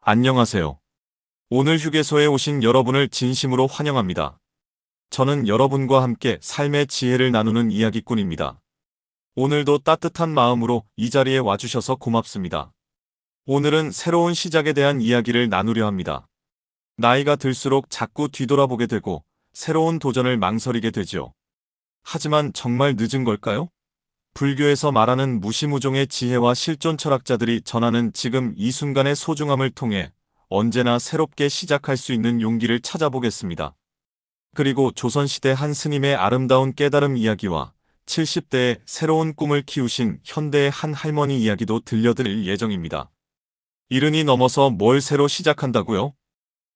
안녕하세요. 오늘 휴게소에 오신 여러분을 진심으로 환영합니다. 저는 여러분과 함께 삶의 지혜를 나누는 이야기꾼입니다. 오늘도 따뜻한 마음으로 이 자리에 와주셔서 고맙습니다. 오늘은 새로운 시작에 대한 이야기를 나누려 합니다. 나이가 들수록 자꾸 뒤돌아보게 되고 새로운 도전을 망설이게 되지요. 하지만 정말 늦은 걸까요? 불교에서 말하는 무시무종의 지혜와 실존 철학자들이 전하는 지금 이 순간의 소중함을 통해 언제나 새롭게 시작할 수 있는 용기를 찾아보겠습니다. 그리고 조선시대 한 스님의 아름다운 깨달음 이야기와 70대의 새로운 꿈을 키우신 현대의 한 할머니 이야기도 들려드릴 예정입니다. 이른이 넘어서 뭘 새로 시작한다고요?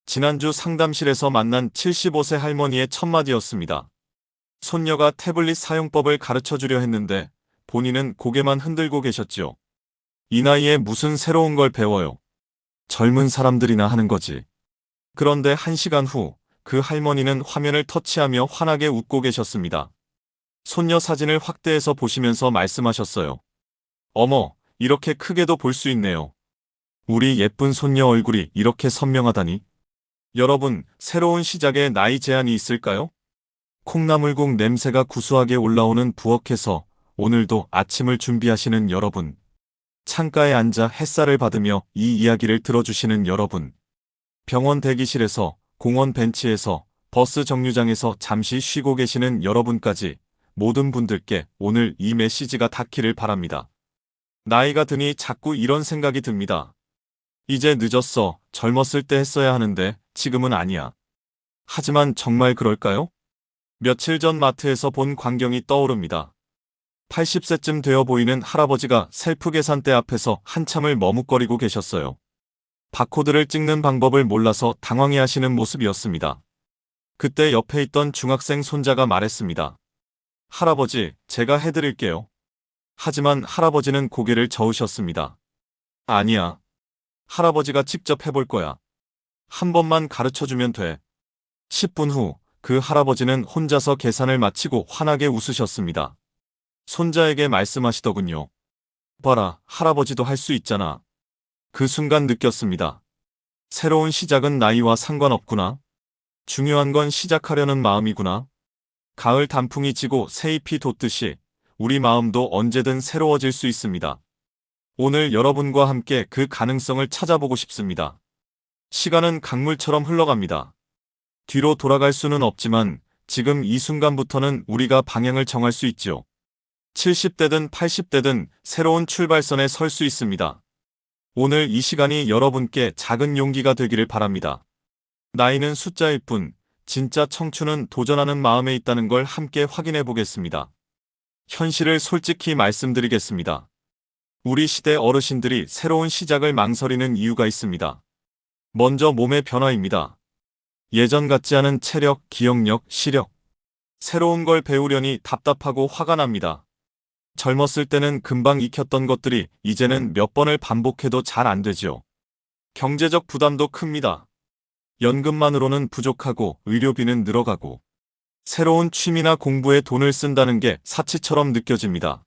지난주 상담실에서 만난 75세 할머니의 첫마디였습니다. 손녀가 태블릿 사용법을 가르쳐주려 했는데 본인은 고개만 흔들고 계셨지요. 이 나이에 무슨 새로운 걸 배워요. 젊은 사람들이나 하는 거지. 그런데 1시간 후 그 할머니는 화면을 터치하며 환하게 웃고 계셨습니다. 손녀 사진을 확대해서 보시면서 말씀하셨어요. 어머, 이렇게 크게도 볼 수 있네요. 우리 예쁜 손녀 얼굴이 이렇게 선명하다니. 여러분, 새로운 시작에 나이 제한이 있을까요? 콩나물국 냄새가 구수하게 올라오는 부엌에서 오늘도 아침을 준비하시는 여러분. 창가에 앉아 햇살을 받으며 이 이야기를 들어주시는 여러분. 병원 대기실에서, 공원 벤치에서, 버스 정류장에서 잠시 쉬고 계시는 여러분까지 모든 분들께 오늘 이 메시지가 닿기를 바랍니다. 나이가 드니 자꾸 이런 생각이 듭니다. 이제 늦었어. 젊었을 때 했어야 하는데 지금은 아니야. 하지만 정말 그럴까요? 며칠 전 마트에서 본 광경이 떠오릅니다. 80세쯤 되어 보이는 할아버지가 셀프 계산대 앞에서 한참을 머뭇거리고 계셨어요. 바코드를 찍는 방법을 몰라서 당황해하시는 모습이었습니다. 그때 옆에 있던 중학생 손자가 말했습니다. 할아버지, 제가 해드릴게요. 하지만 할아버지는 고개를 저으셨습니다. 아니야. 할아버지가 직접 해볼 거야. 한 번만 가르쳐주면 돼. 10분 후 그 할아버지는 혼자서 계산을 마치고 환하게 웃으셨습니다. 손자에게 말씀하시더군요. 봐라, 할아버지도 할 수 있잖아. 그 순간 느꼈습니다. 새로운 시작은 나이와 상관없구나. 중요한 건 시작하려는 마음이구나. 가을 단풍이 지고 새잎이 돋듯이 우리 마음도 언제든 새로워질 수 있습니다. 오늘 여러분과 함께 그 가능성을 찾아보고 싶습니다. 시간은 강물처럼 흘러갑니다. 뒤로 돌아갈 수는 없지만 지금 이 순간부터는 우리가 방향을 정할 수 있죠. 70대든 80대든 새로운 출발선에 설 수 있습니다. 오늘 이 시간이 여러분께 작은 용기가 되기를 바랍니다. 나이는 숫자일 뿐, 진짜 청춘은 도전하는 마음에 있다는 걸 함께 확인해 보겠습니다. 현실을 솔직히 말씀드리겠습니다. 우리 시대 어르신들이 새로운 시작을 망설이는 이유가 있습니다. 먼저 몸의 변화입니다. 예전 같지 않은 체력, 기억력, 시력. 새로운 걸 배우려니 답답하고 화가 납니다. 젊었을 때는 금방 익혔던 것들이 이제는 몇 번을 반복해도 잘 안 되죠. 경제적 부담도 큽니다. 연금만으로는 부족하고 의료비는 늘어가고 새로운 취미나 공부에 돈을 쓴다는 게 사치처럼 느껴집니다.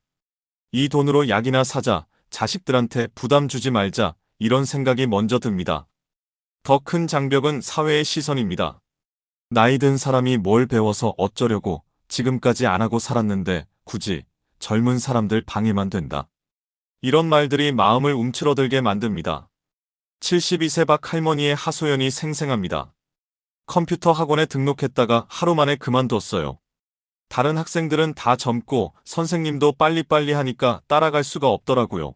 이 돈으로 약이나 사자, 자식들한테 부담 주지 말자 이런 생각이 먼저 듭니다. 더 큰 장벽은 사회의 시선입니다. 나이 든 사람이 뭘 배워서 어쩌려고 지금까지 안 하고 살았는데 굳이 젊은 사람들 방해만 된다. 이런 말들이 마음을 움츠러들게 만듭니다. 72세 박 할머니의 하소연이 생생합니다. 컴퓨터 학원에 등록했다가 하루 만에 그만뒀어요. 다른 학생들은 다 젊고 선생님도 빨리빨리 하니까 따라갈 수가 없더라고요.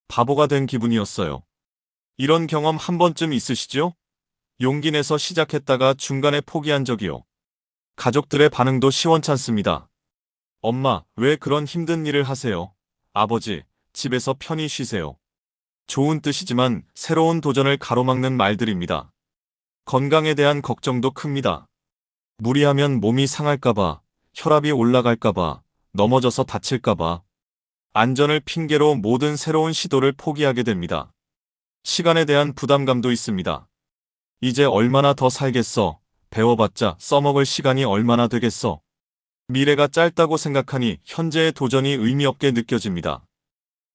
바보가 된 기분이었어요. 이런 경험 한 번쯤 있으시죠? 용기 내서 시작했다가 중간에 포기한 적이요. 가족들의 반응도 시원찮습니다. 엄마, 왜 그런 힘든 일을 하세요? 아버지, 집에서 편히 쉬세요. 좋은 뜻이지만 새로운 도전을 가로막는 말들입니다. 건강에 대한 걱정도 큽니다. 무리하면 몸이 상할까봐, 혈압이 올라갈까봐, 넘어져서 다칠까봐. 안전을 핑계로 모든 새로운 시도를 포기하게 됩니다. 시간에 대한 부담감도 있습니다. 이제 얼마나 더 살겠어? 배워봤자 써먹을 시간이 얼마나 되겠어? 미래가 짧다고 생각하니 현재의 도전이 의미 없게 느껴집니다.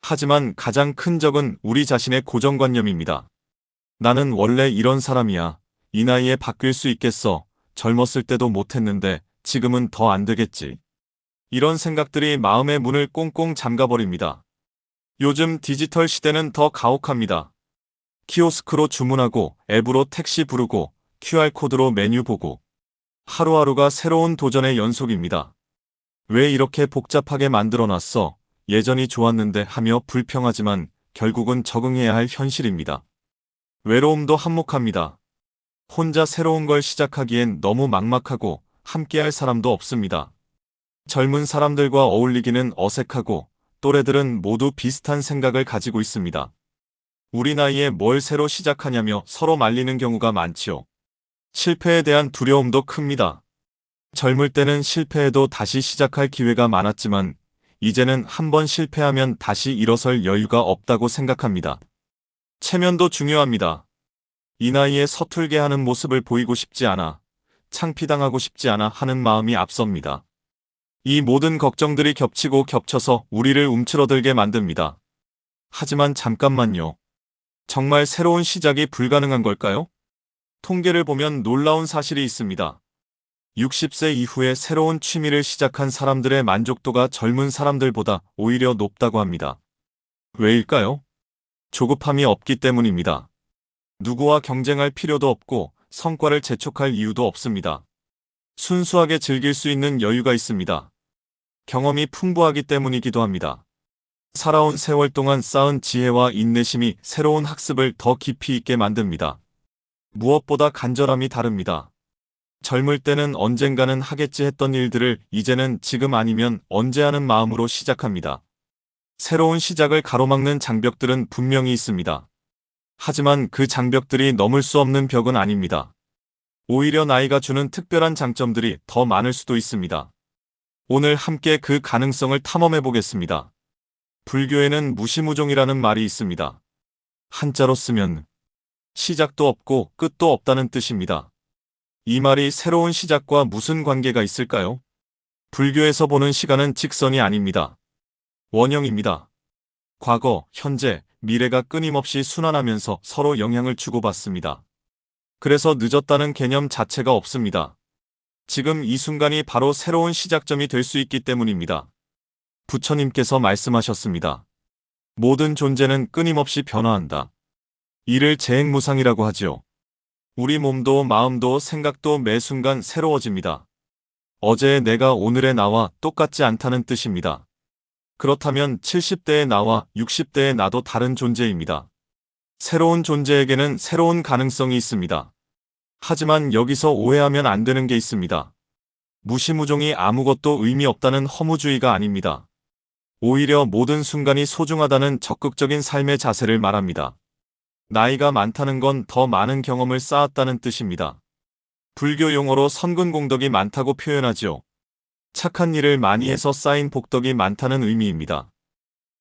하지만 가장 큰 적은 우리 자신의 고정관념입니다. 나는 원래 이런 사람이야. 이 나이에 바뀔 수 있겠어. 젊었을 때도 못했는데 지금은 더 안 되겠지. 이런 생각들이 마음의 문을 꽁꽁 잠가버립니다. 요즘 디지털 시대는 더 가혹합니다. 키오스크로 주문하고 앱으로 택시 부르고 QR코드로 메뉴 보고 하루하루가 새로운 도전의 연속입니다. 왜 이렇게 복잡하게 만들어놨어? 예전이 좋았는데 하며 불평하지만 결국은 적응해야 할 현실입니다. 외로움도 한몫합니다. 혼자 새로운 걸 시작하기엔 너무 막막하고 함께할 사람도 없습니다. 젊은 사람들과 어울리기는 어색하고 또래들은 모두 비슷한 생각을 가지고 있습니다. 우리 나이에 뭘 새로 시작하냐며 서로 말리는 경우가 많지요. 실패에 대한 두려움도 큽니다. 젊을 때는 실패해도 다시 시작할 기회가 많았지만 이제는 한 번 실패하면 다시 일어설 여유가 없다고 생각합니다. 체면도 중요합니다. 이 나이에 서툴게 하는 모습을 보이고 싶지 않아, 창피당하고 싶지 않아 하는 마음이 앞섭니다. 이 모든 걱정들이 겹치고 겹쳐서 우리를 움츠러들게 만듭니다. 하지만 잠깐만요. 정말 새로운 시작이 불가능한 걸까요? 통계를 보면 놀라운 사실이 있습니다. 60세 이후에 새로운 취미를 시작한 사람들의 만족도가 젊은 사람들보다 오히려 높다고 합니다. 왜일까요? 조급함이 없기 때문입니다. 누구와 경쟁할 필요도 없고 성과를 재촉할 이유도 없습니다. 순수하게 즐길 수 있는 여유가 있습니다. 경험이 풍부하기 때문이기도 합니다. 살아온 세월 동안 쌓은 지혜와 인내심이 새로운 학습을 더 깊이 있게 만듭니다. 무엇보다 간절함이 다릅니다. 젊을 때는 언젠가는 하겠지 했던 일들을 이제는 지금 아니면 언제 하는 마음으로 시작합니다. 새로운 시작을 가로막는 장벽들은 분명히 있습니다. 하지만 그 장벽들이 넘을 수 없는 벽은 아닙니다. 오히려 나이가 주는 특별한 장점들이 더 많을 수도 있습니다. 오늘 함께 그 가능성을 탐험해 보겠습니다. 불교에는 무시무종이라는 말이 있습니다. 한자로 쓰면 시작도 없고 끝도 없다는 뜻입니다. 이 말이 새로운 시작과 무슨 관계가 있을까요? 불교에서 보는 시간은 직선이 아닙니다. 원형입니다. 과거, 현재, 미래가 끊임없이 순환하면서 서로 영향을 주고받습니다. 그래서 늦었다는 개념 자체가 없습니다. 지금 이 순간이 바로 새로운 시작점이 될 수 있기 때문입니다. 부처님께서 말씀하셨습니다. 모든 존재는 끊임없이 변화한다. 이를 재행무상이라고 하지요. 우리 몸도 마음도 생각도 매 순간 새로워집니다. 어제의 내가 오늘의 나와 똑같지 않다는 뜻입니다. 그렇다면 70대의 나와 60대의 나도 다른 존재입니다. 새로운 존재에게는 새로운 가능성이 있습니다. 하지만 여기서 오해하면 안 되는 게 있습니다. 무시무종이 아무것도 의미 없다는 허무주의가 아닙니다. 오히려 모든 순간이 소중하다는 적극적인 삶의 자세를 말합니다. 나이가 많다는 건 더 많은 경험을 쌓았다는 뜻입니다. 불교 용어로 선근공덕이 많다고 표현하지요. 착한 일을 많이 해서 쌓인 복덕이 많다는 의미입니다.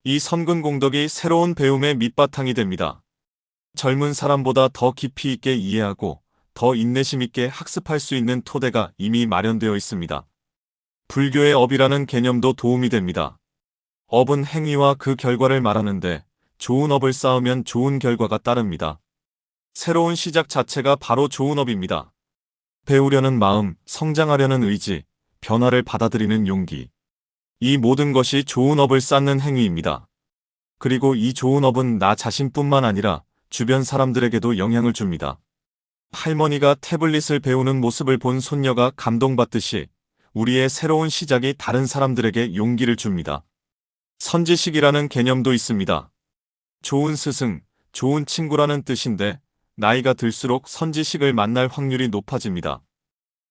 이 선근공덕이 새로운 배움의 밑바탕이 됩니다. 젊은 사람보다 더 깊이 있게 이해하고 더 인내심 있게 학습할 수 있는 토대가 이미 마련되어 있습니다. 불교의 업이라는 개념도 도움이 됩니다. 업은 행위와 그 결과를 말하는데 좋은 업을 쌓으면 좋은 결과가 따릅니다. 새로운 시작 자체가 바로 좋은 업입니다. 배우려는 마음, 성장하려는 의지, 변화를 받아들이는 용기. 이 모든 것이 좋은 업을 쌓는 행위입니다. 그리고 이 좋은 업은 나 자신뿐만 아니라 주변 사람들에게도 영향을 줍니다. 할머니가 태블릿을 배우는 모습을 본 손녀가 감동받듯이 우리의 새로운 시작이 다른 사람들에게 용기를 줍니다. 선지식이라는 개념도 있습니다. 좋은 스승, 좋은 친구라는 뜻인데 나이가 들수록 선지식을 만날 확률이 높아집니다.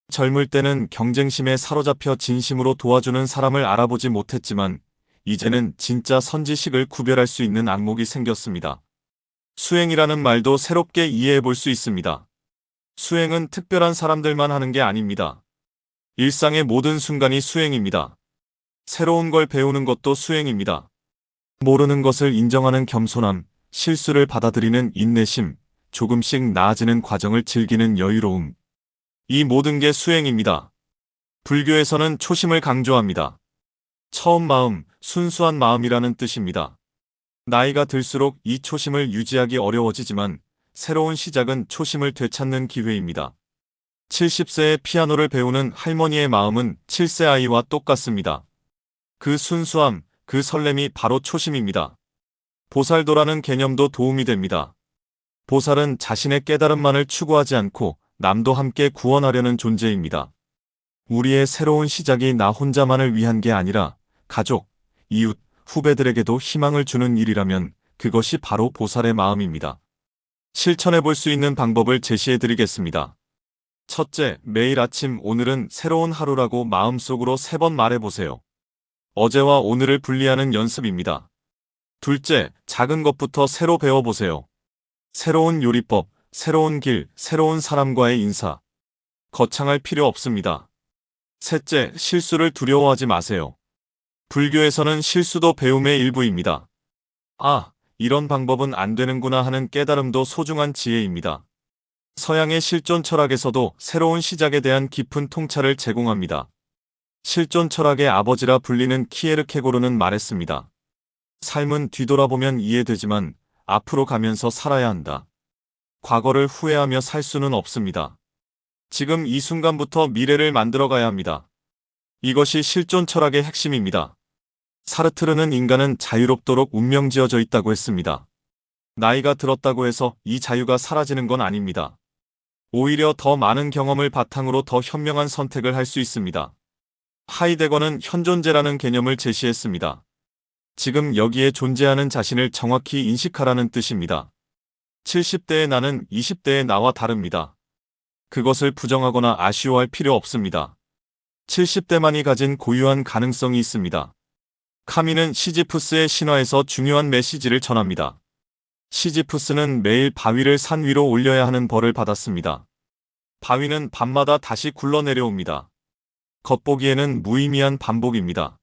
젊을 때는 경쟁심에 사로잡혀 진심으로 도와주는 사람을 알아보지 못했지만 이제는 진짜 선지식을 구별할 수 있는 안목이 생겼습니다. 수행이라는 말도 새롭게 이해해 볼 수 있습니다. 수행은 특별한 사람들만 하는 게 아닙니다. 일상의 모든 순간이 수행입니다. 새로운 걸 배우는 것도 수행입니다. 모르는 것을 인정하는 겸손함, 실수를 받아들이는 인내심, 조금씩 나아지는 과정을 즐기는 여유로움. 이 모든 게 수행입니다. 불교에서는 초심을 강조합니다. 처음 마음, 순수한 마음이라는 뜻입니다. 나이가 들수록 이 초심을 유지하기 어려워지지만 새로운 시작은 초심을 되찾는 기회입니다. 70세에 피아노를 배우는 할머니의 마음은 7세 아이와 똑같습니다. 그 순수함, 그 설렘이 바로 초심입니다. 보살도라는 개념도 도움이 됩니다. 보살은 자신의 깨달음만을 추구하지 않고 남도 함께 구원하려는 존재입니다. 우리의 새로운 시작이 나 혼자만을 위한 게 아니라 가족, 이웃, 후배들에게도 희망을 주는 일이라면 그것이 바로 보살의 마음입니다. 실천해 볼 수 있는 방법을 제시해 드리겠습니다. 첫째, 매일 아침 오늘은 새로운 하루라고 마음속으로 3번 말해 보세요. 어제와 오늘을 분리하는 연습입니다. 둘째, 작은 것부터 새로 배워보세요. 새로운 요리법, 새로운 길, 새로운 사람과의 인사. 거창할 필요 없습니다. 셋째, 실수를 두려워하지 마세요. 불교에서는 실수도 배움의 일부입니다. 아, 이런 방법은 안 되는구나 하는 깨달음도 소중한 지혜입니다. 서양의 실존 철학에서도 새로운 시작에 대한 깊은 통찰을 제공합니다. 실존 철학의 아버지라 불리는 키에르케고르는 말했습니다. 삶은 뒤돌아보면 이해되지만 앞으로 가면서 살아야 한다. 과거를 후회하며 살 수는 없습니다. 지금 이 순간부터 미래를 만들어가야 합니다. 이것이 실존 철학의 핵심입니다. 사르트르는 인간은 자유롭도록 운명지어져 있다고 했습니다. 나이가 들었다고 해서 이 자유가 사라지는 건 아닙니다. 오히려 더 많은 경험을 바탕으로 더 현명한 선택을 할 수 있습니다. 하이데거는 현존재라는 개념을 제시했습니다. 지금 여기에 존재하는 자신을 정확히 인식하라는 뜻입니다. 70대의 나는 20대의 나와 다릅니다. 그것을 부정하거나 아쉬워할 필요 없습니다. 70대만이 가진 고유한 가능성이 있습니다. 카미는 시지프스의 신화에서 중요한 메시지를 전합니다. 시지프스는 매일 바위를 산 위로 올려야 하는 벌을 받았습니다. 바위는 밤마다 다시 굴러내려옵니다. 겉보기에는 무의미한 반복입니다.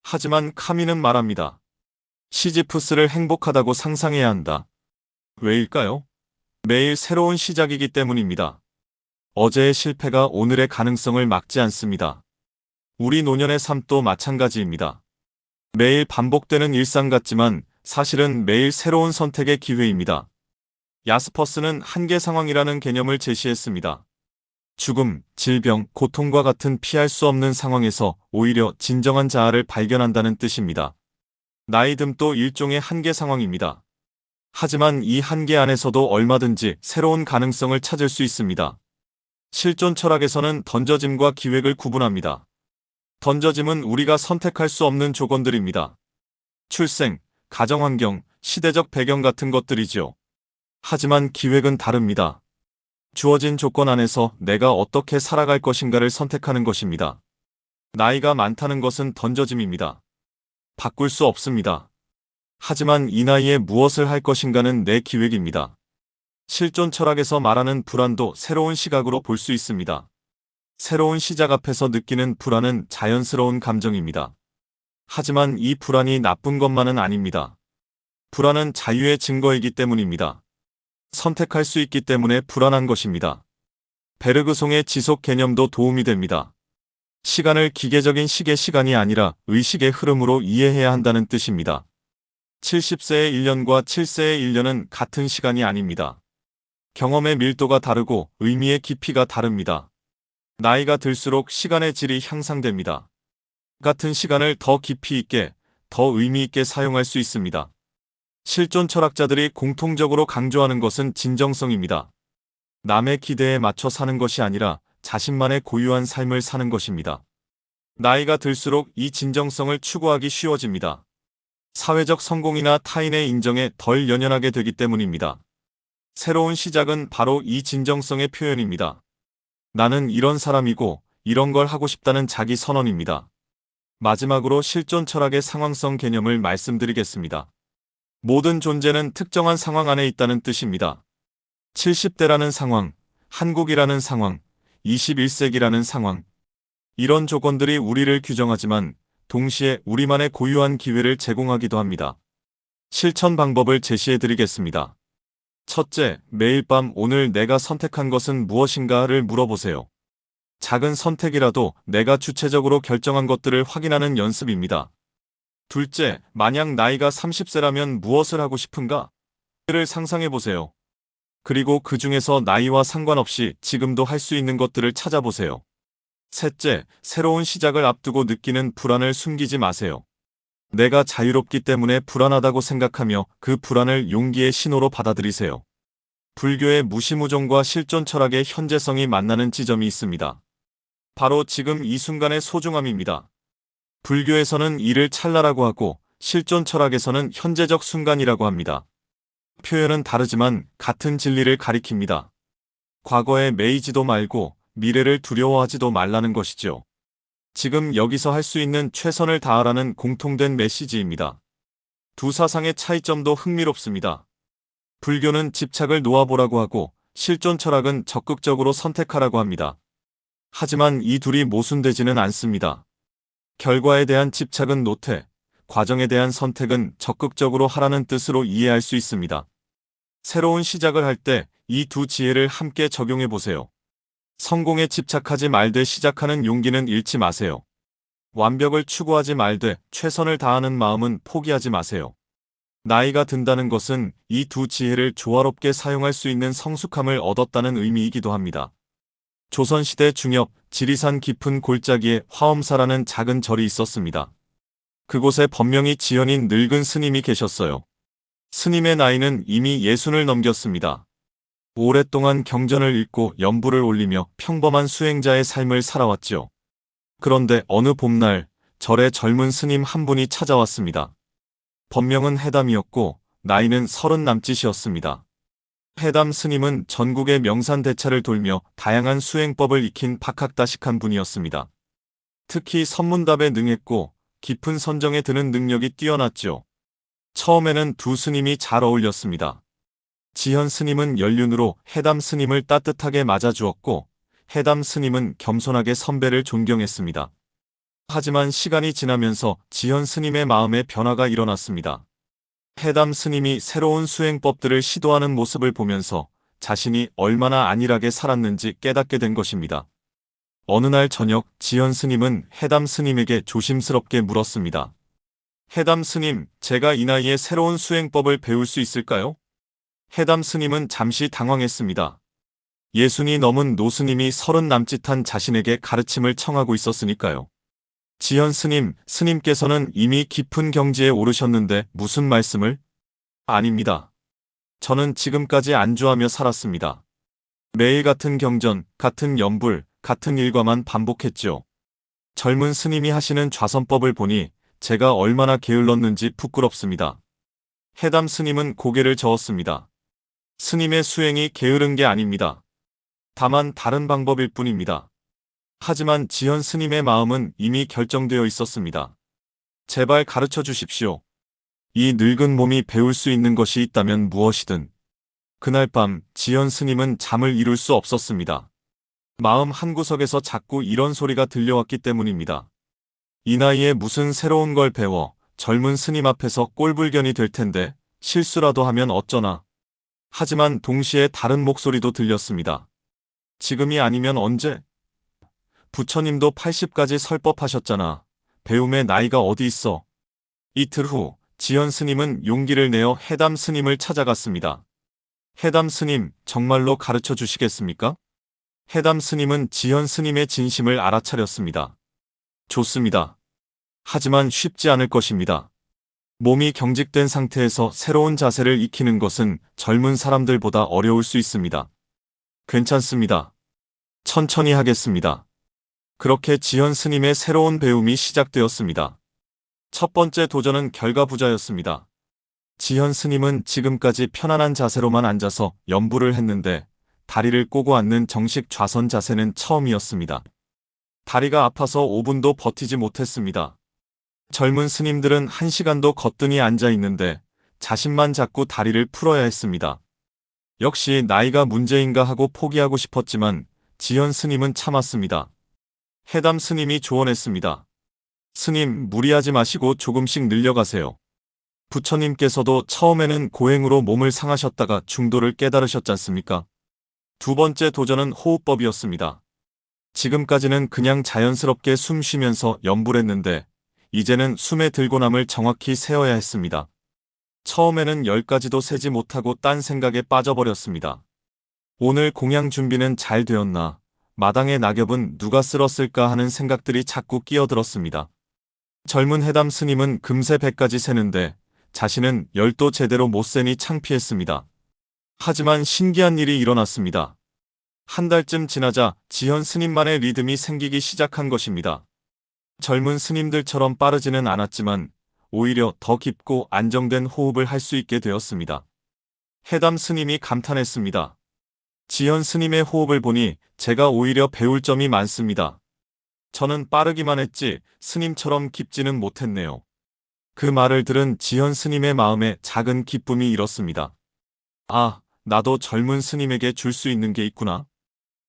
하지만 카미는 말합니다. 시지프스를 행복하다고 상상해야 한다. 왜일까요? 매일 새로운 시작이기 때문입니다. 어제의 실패가 오늘의 가능성을 막지 않습니다. 우리 노년의 삶도 마찬가지입니다. 매일 반복되는 일상 같지만 사실은 매일 새로운 선택의 기회입니다. 야스퍼스는 한계 상황이라는 개념을 제시했습니다. 죽음, 질병, 고통과 같은 피할 수 없는 상황에서 오히려 진정한 자아를 발견한다는 뜻입니다. 나이듦도 일종의 한계 상황입니다. 하지만 이 한계 안에서도 얼마든지 새로운 가능성을 찾을 수 있습니다. 실존 철학에서는 던져짐과 기획을 구분합니다. 던져짐은 우리가 선택할 수 없는 조건들입니다. 출생, 가정환경, 시대적 배경 같은 것들이지요. 하지만 기획은 다릅니다. 주어진 조건 안에서 내가 어떻게 살아갈 것인가를 선택하는 것입니다. 나이가 많다는 것은 던져짐입니다. 바꿀 수 없습니다. 하지만 이 나이에 무엇을 할 것인가는 내 기획입니다. 실존 철학에서 말하는 불안도 새로운 시각으로 볼 수 있습니다. 새로운 시작 앞에서 느끼는 불안은 자연스러운 감정입니다. 하지만 이 불안이 나쁜 것만은 아닙니다. 불안은 자유의 증거이기 때문입니다. 선택할 수 있기 때문에 불안한 것입니다. 베르그송의 지속 개념도 도움이 됩니다. 시간을 기계적인 시간이 아니라 의식의 흐름으로 이해해야 한다는 뜻입니다. 70세의 1년과 7세의 1년은 같은 시간이 아닙니다. 경험의 밀도가 다르고 의미의 깊이가 다릅니다. 나이가 들수록 시간의 질이 향상됩니다. 같은 시간을 더 깊이 있게, 더 의미 있게 사용할 수 있습니다. 실존 철학자들이 공통적으로 강조하는 것은 진정성입니다. 남의 기대에 맞춰 사는 것이 아니라 자신만의 고유한 삶을 사는 것입니다. 나이가 들수록 이 진정성을 추구하기 쉬워집니다. 사회적 성공이나 타인의 인정에 덜 연연하게 되기 때문입니다. 새로운 시작은 바로 이 진정성의 표현입니다. 나는 이런 사람이고 이런 걸 하고 싶다는 자기 선언입니다. 마지막으로 실존 철학의 상황성 개념을 말씀드리겠습니다. 모든 존재는 특정한 상황 안에 있다는 뜻입니다. 70대라는 상황, 한국이라는 상황, 21세기라는 상황. 이런 조건들이 우리를 규정하지만 동시에 우리만의 고유한 기회를 제공하기도 합니다. 실천 방법을 제시해 드리겠습니다. 첫째, 매일 밤 오늘 내가 선택한 것은 무엇인가를 물어보세요. 작은 선택이라도 내가 주체적으로 결정한 것들을 확인하는 연습입니다. 둘째, 만약 나이가 30세라면 무엇을 하고 싶은가? 를 상상해 보세요. 그리고 그 중에서 나이와 상관없이 지금도 할 수 있는 것들을 찾아보세요. 셋째, 새로운 시작을 앞두고 느끼는 불안을 숨기지 마세요. 내가 자유롭기 때문에 불안하다고 생각하며 그 불안을 용기의 신호로 받아들이세요. 불교의 무시무종과 실존 철학의 현재성이 만나는 지점이 있습니다. 바로 지금 이 순간의 소중함입니다. 불교에서는 이를 찰나라고 하고 실존 철학에서는 현재적 순간이라고 합니다. 표현은 다르지만 같은 진리를 가리킵니다. 과거에 매이지도 말고 미래를 두려워하지도 말라는 것이죠. 지금 여기서 할 수 있는 최선을 다하라는 공통된 메시지입니다. 두 사상의 차이점도 흥미롭습니다. 불교는 집착을 놓아보라고 하고 실존 철학은 적극적으로 선택하라고 합니다. 하지만 이 둘이 모순되지는 않습니다. 결과에 대한 집착은 노태, 과정에 대한 선택은 적극적으로 하라는 뜻으로 이해할 수 있습니다. 새로운 시작을 할 때 이 두 지혜를 함께 적용해 보세요. 성공에 집착하지 말되 시작하는 용기는 잃지 마세요. 완벽을 추구하지 말되 최선을 다하는 마음은 포기하지 마세요. 나이가 든다는 것은 이 두 지혜를 조화롭게 사용할 수 있는 성숙함을 얻었다는 의미이기도 합니다. 조선시대 중엽, 지리산 깊은 골짜기에 화엄사라는 작은 절이 있었습니다. 그곳에 법명이 지연인 늙은 스님이 계셨어요. 스님의 나이는 이미 60을 넘겼습니다. 오랫동안 경전을 읽고 연부를 올리며 평범한 수행자의 삶을 살아왔죠. 그런데 어느 봄날 절에 젊은 스님 한 분이 찾아왔습니다. 법명은 해담이었고 나이는 30 남짓이었습니다. 해담 스님은 전국의 명산대차를 돌며 다양한 수행법을 익힌 박학다식한 분이었습니다. 특히 선문답에 능했고 깊은 선정에 드는 능력이 뛰어났죠. 처음에는 두 스님이 잘 어울렸습니다. 지현 스님은 연륜으로 해담 스님을 따뜻하게 맞아주었고 해담 스님은 겸손하게 선배를 존경했습니다. 하지만 시간이 지나면서 지현 스님의 마음에 변화가 일어났습니다. 해담 스님이 새로운 수행법들을 시도하는 모습을 보면서 자신이 얼마나 안일하게 살았는지 깨닫게 된 것입니다. 어느 날 저녁 지현 스님은 해담 스님에게 조심스럽게 물었습니다. 해담 스님, 제가 이 나이에 새로운 수행법을 배울 수 있을까요? 해담 스님은 잠시 당황했습니다. 60이 넘은 노스님이 30 남짓한 자신에게 가르침을 청하고 있었으니까요. 지현 스님, 스님께서는 이미 깊은 경지에 오르셨는데 무슨 말씀을? 아닙니다. 저는 지금까지 안주하며 살았습니다. 매일 같은 경전, 같은 연불, 같은 일과만 반복했죠. 젊은 스님이 하시는 좌선법을 보니 제가 얼마나 게을렀는지 부끄럽습니다. 해담 스님은 고개를 저었습니다. 스님의 수행이 게으른 게 아닙니다. 다만 다른 방법일 뿐입니다. 하지만 지현 스님의 마음은 이미 결정되어 있었습니다. 제발 가르쳐 주십시오. 이 늙은 몸이 배울 수 있는 것이 있다면 무엇이든. 그날 밤 지현 스님은 잠을 이룰 수 없었습니다. 마음 한구석에서 자꾸 이런 소리가 들려왔기 때문입니다. 이 나이에 무슨 새로운 걸 배워 젊은 스님 앞에서 꼴불견이 될 텐데 실수라도 하면 어쩌나. 하지만 동시에 다른 목소리도 들렸습니다. 지금이 아니면 언제? 부처님도 80까지 설법하셨잖아. 배움의 나이가 어디 있어? 이틀 후 지현 스님은 용기를 내어 해담 스님을 찾아갔습니다. 해담 스님, 정말로 가르쳐 주시겠습니까? 해담 스님은 지현 스님의 진심을 알아차렸습니다. 좋습니다. 하지만 쉽지 않을 것입니다. 몸이 경직된 상태에서 새로운 자세를 익히는 것은 젊은 사람들보다 어려울 수 있습니다. 괜찮습니다. 천천히 하겠습니다. 그렇게 지현 스님의 새로운 배움이 시작되었습니다. 첫 번째 도전은 결과부자였습니다. 지현 스님은 지금까지 편안한 자세로만 앉아서 연부를 했는데 다리를 꼬고 앉는 정식 좌선 자세는 처음이었습니다. 다리가 아파서 5분도 버티지 못했습니다. 젊은 스님들은 1시간도 거뜬히 앉아 있는데 자신만 자꾸 다리를 풀어야 했습니다. 역시 나이가 문제인가 하고 포기하고 싶었지만 지현 스님은 참았습니다. 해담 스님이 조언했습니다. 스님, 무리하지 마시고 조금씩 늘려가세요. 부처님께서도 처음에는 고행으로 몸을 상하셨다가 중도를 깨달으셨지 않습니까? 두 번째 도전은 호흡법이었습니다. 지금까지는 그냥 자연스럽게 숨 쉬면서 연불했는데 이제는 숨의 들고남을 정확히 세어야 했습니다. 처음에는 10가지도 세지 못하고 딴 생각에 빠져버렸습니다. 오늘 공양 준비는 잘 되었나? 마당의 낙엽은 누가 쓸었을까 하는 생각들이 자꾸 끼어들었습니다. 젊은 해담 스님은 금세 100까지 세는데 자신은 10도 제대로 못 세니 창피했습니다. 하지만 신기한 일이 일어났습니다. 한 달쯤 지나자 지현 스님만의 리듬이 생기기 시작한 것입니다. 젊은 스님들처럼 빠르지는 않았지만 오히려 더 깊고 안정된 호흡을 할 수 있게 되었습니다. 해담 스님이 감탄했습니다. 지현 스님의 호흡을 보니 제가 오히려 배울 점이 많습니다. 저는 빠르기만 했지 스님처럼 깊지는 못했네요. 그 말을 들은 지현 스님의 마음에 작은 기쁨이 일었습니다. 아, 나도 젊은 스님에게 줄 수 있는 게 있구나.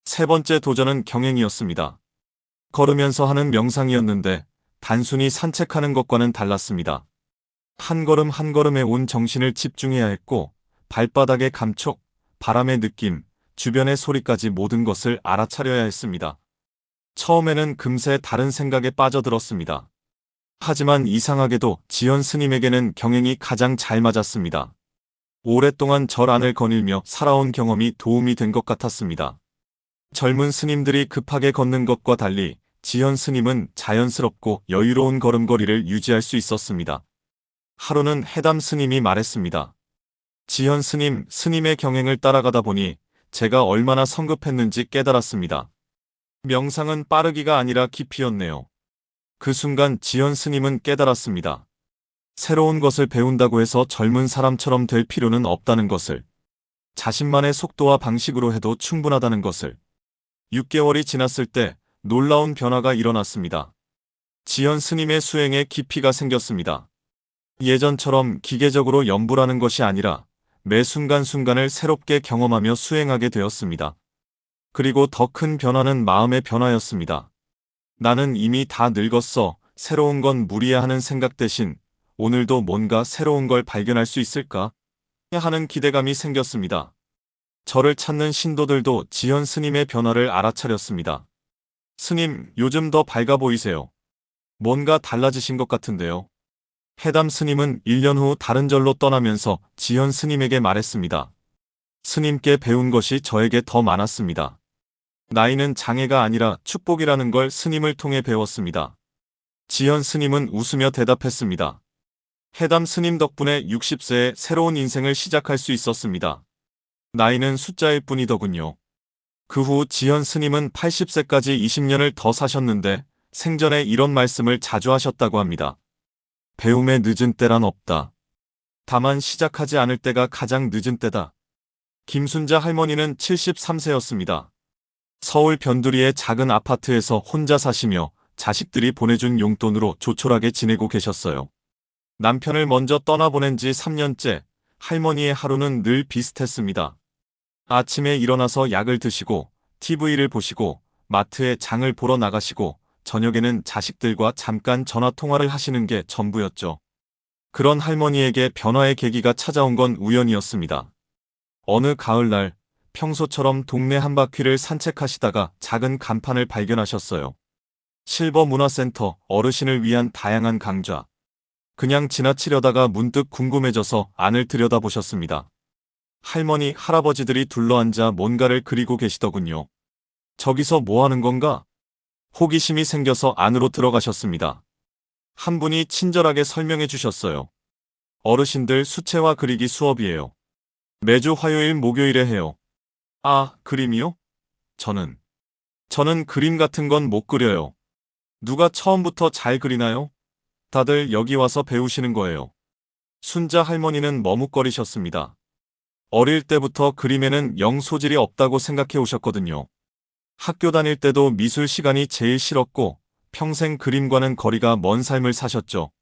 세 번째 도전은 경행이었습니다. 걸으면서 하는 명상이었는데 단순히 산책하는 것과는 달랐습니다. 한 걸음 한 걸음에 온 정신을 집중해야 했고 발바닥의 감촉, 바람의 느낌, 주변의 소리까지 모든 것을 알아차려야 했습니다. 처음에는 금세 다른 생각에 빠져들었습니다. 하지만 이상하게도 지현 스님에게는 경행이 가장 잘 맞았습니다. 오랫동안 절 안을 거닐며 살아온 경험이 도움이 된 것 같았습니다. 젊은 스님들이 급하게 걷는 것과 달리 지현 스님은 자연스럽고 여유로운 걸음걸이를 유지할 수 있었습니다. 하루는 해담 스님이 말했습니다. 지현 스님, 스님의 경행을 따라가다 보니 제가 얼마나 성급했는지 깨달았습니다. 명상은 빠르기가 아니라 깊이였네요. 그 순간 지현 스님은 깨달았습니다. 새로운 것을 배운다고 해서 젊은 사람처럼 될 필요는 없다는 것을, 자신만의 속도와 방식으로 해도 충분하다는 것을. 6개월이 지났을 때 놀라운 변화가 일어났습니다. 지현 스님의 수행에 깊이가 생겼습니다. 예전처럼 기계적으로 염불하는 것이 아니라 매 순간순간을 새롭게 경험하며 수행하게 되었습니다. 그리고 더 큰 변화는 마음의 변화였습니다. 나는 이미 다 늙었어. 새로운 건 무리야 하는 생각 대신 오늘도 뭔가 새로운 걸 발견할 수 있을까? 하는 기대감이 생겼습니다. 저를 찾는 신도들도 지현 스님의 변화를 알아차렸습니다. 스님, 요즘 더 밝아 보이세요. 뭔가 달라지신 것 같은데요. 해담 스님은 1년 후 다른 절로 떠나면서 지현 스님에게 말했습니다. 스님께 배운 것이 저에게 더 많았습니다. 나이는 장애가 아니라 축복이라는 걸 스님을 통해 배웠습니다. 지현 스님은 웃으며 대답했습니다. 해담 스님 덕분에 60세에 새로운 인생을 시작할 수 있었습니다. 나이는 숫자일 뿐이더군요. 그 후 지현 스님은 80세까지 20년을 더 사셨는데 생전에 이런 말씀을 자주 하셨다고 합니다. 배움의 늦은 때란 없다. 다만 시작하지 않을 때가 가장 늦은 때다. 김순자 할머니는 73세였습니다. 서울 변두리의 작은 아파트에서 혼자 사시며 자식들이 보내준 용돈으로 조촐하게 지내고 계셨어요. 남편을 먼저 떠나보낸 지 3년째, 할머니의 하루는 늘 비슷했습니다. 아침에 일어나서 약을 드시고 TV를 보시고 마트에 장을 보러 나가시고 저녁에는 자식들과 잠깐 전화통화를 하시는 게 전부였죠. 그런 할머니에게 변화의 계기가 찾아온 건 우연이었습니다. 어느 가을날 평소처럼 동네 한 바퀴를 산책하시다가 작은 간판을 발견하셨어요. 실버 문화센터, 어르신을 위한 다양한 강좌. 그냥 지나치려다가 문득 궁금해져서 안을 들여다보셨습니다. 할머니, 할아버지들이 둘러앉아 뭔가를 그리고 계시더군요. 저기서 뭐 하는 건가? 호기심이 생겨서 안으로 들어가셨습니다. 한 분이 친절하게 설명해 주셨어요. 어르신들 수채화 그리기 수업이에요. 매주 화요일 목요일에 해요. 아, 그림이요? 저는 그림 같은 건 못 그려요. 누가 처음부터 잘 그리나요? 다들 여기 와서 배우시는 거예요. 순자 할머니는 머뭇거리셨습니다. 어릴 때부터 그림에는 영 소질이 없다고 생각해 오셨거든요. 학교 다닐 때도 미술 시간이 제일 싫었고 평생 그림과는 거리가 먼 삶을 사셨죠.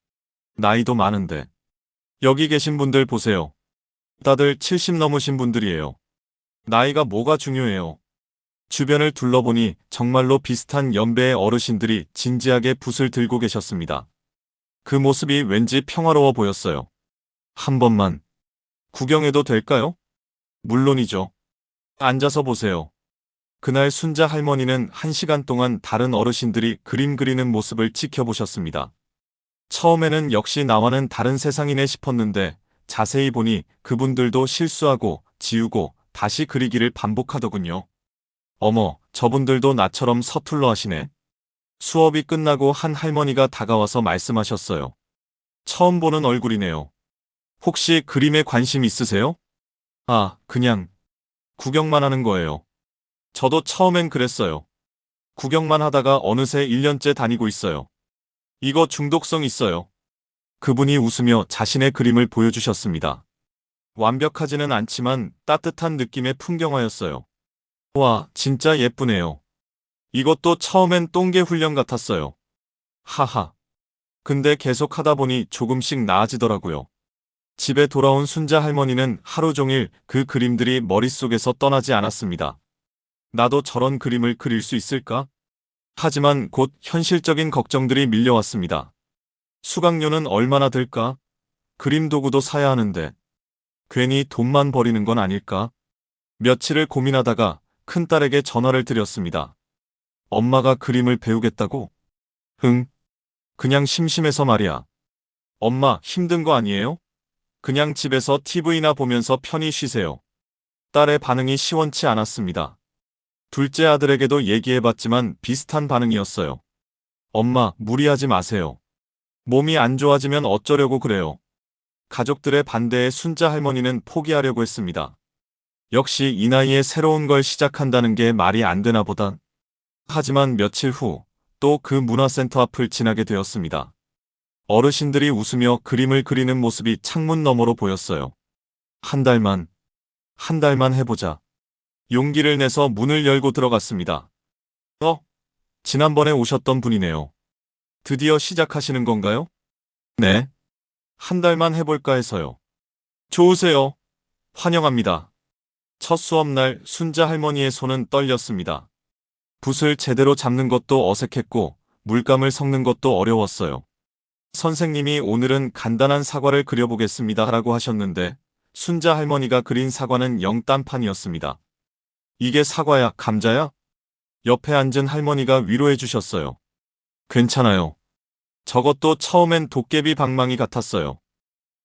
나이도 많은데. 여기 계신 분들 보세요. 다들 70 넘으신 분들이에요. 나이가 뭐가 중요해요. 주변을 둘러보니 정말로 비슷한 연배의 어르신들이 진지하게 붓을 들고 계셨습니다. 그 모습이 왠지 평화로워 보였어요. 한 번만 구경해도 될까요? 물론이죠. 앉아서 보세요. 그날 순자 할머니는 1시간 동안 다른 어르신들이 그림 그리는 모습을 지켜보셨습니다. 처음에는 역시 나와는 다른 세상이네 싶었는데 자세히 보니 그분들도 실수하고 지우고 다시 그리기를 반복하더군요. 어머, 저분들도 나처럼 서툴러 하시네. 수업이 끝나고 한 할머니가 다가와서 말씀하셨어요. 처음 보는 얼굴이네요. 혹시 그림에 관심 있으세요? 아, 그냥 구경만 하는 거예요. 저도 처음엔 그랬어요. 구경만 하다가 어느새 1년째 다니고 있어요. 이거 중독성 있어요. 그분이 웃으며 자신의 그림을 보여주셨습니다. 완벽하지는 않지만 따뜻한 느낌의 풍경화였어요. 와, 진짜 예쁘네요. 이것도 처음엔 똥개 훈련 같았어요. 하하. 근데 계속 하다 보니 조금씩 나아지더라고요. 집에 돌아온 순자 할머니는 하루 종일 그 그림들이 머릿속에서 떠나지 않았습니다. 나도 저런 그림을 그릴 수 있을까? 하지만 곧 현실적인 걱정들이 밀려왔습니다. 수강료는 얼마나 들까? 그림 도구도 사야 하는데 괜히 돈만 버리는 건 아닐까? 며칠을 고민하다가 큰딸에게 전화를 드렸습니다. 엄마가 그림을 배우겠다고? 응, 그냥 심심해서 말이야. 엄마, 힘든 거 아니에요? 그냥 집에서 TV나 보면서 편히 쉬세요. 딸의 반응이 시원치 않았습니다. 둘째 아들에게도 얘기해봤지만 비슷한 반응이었어요. 엄마, 무리하지 마세요. 몸이 안 좋아지면 어쩌려고 그래요. 가족들의 반대에 순자 할머니는 포기하려고 했습니다. 역시 이 나이에 새로운 걸 시작한다는 게 말이 안 되나 보다. 하지만 며칠 후 또 그 문화센터 앞을 지나게 되었습니다. 어르신들이 웃으며 그림을 그리는 모습이 창문 너머로 보였어요. 한 달만 해보자. 용기를 내서 문을 열고 들어갔습니다. 지난번에 오셨던 분이네요. 드디어 시작하시는 건가요? 네. 한 달만 해볼까 해서요. 좋으세요. 환영합니다. 첫 수업날 순자 할머니의 손은 떨렸습니다. 붓을 제대로 잡는 것도 어색했고 물감을 섞는 것도 어려웠어요. 선생님이 오늘은 간단한 사과를 그려보겠습니다 라고 하셨는데 순자 할머니가 그린 사과는 영딴판이었습니다. 이게 사과야, 감자야? 옆에 앉은 할머니가 위로해 주셨어요. 괜찮아요. 저것도 처음엔 도깨비 방망이 같았어요.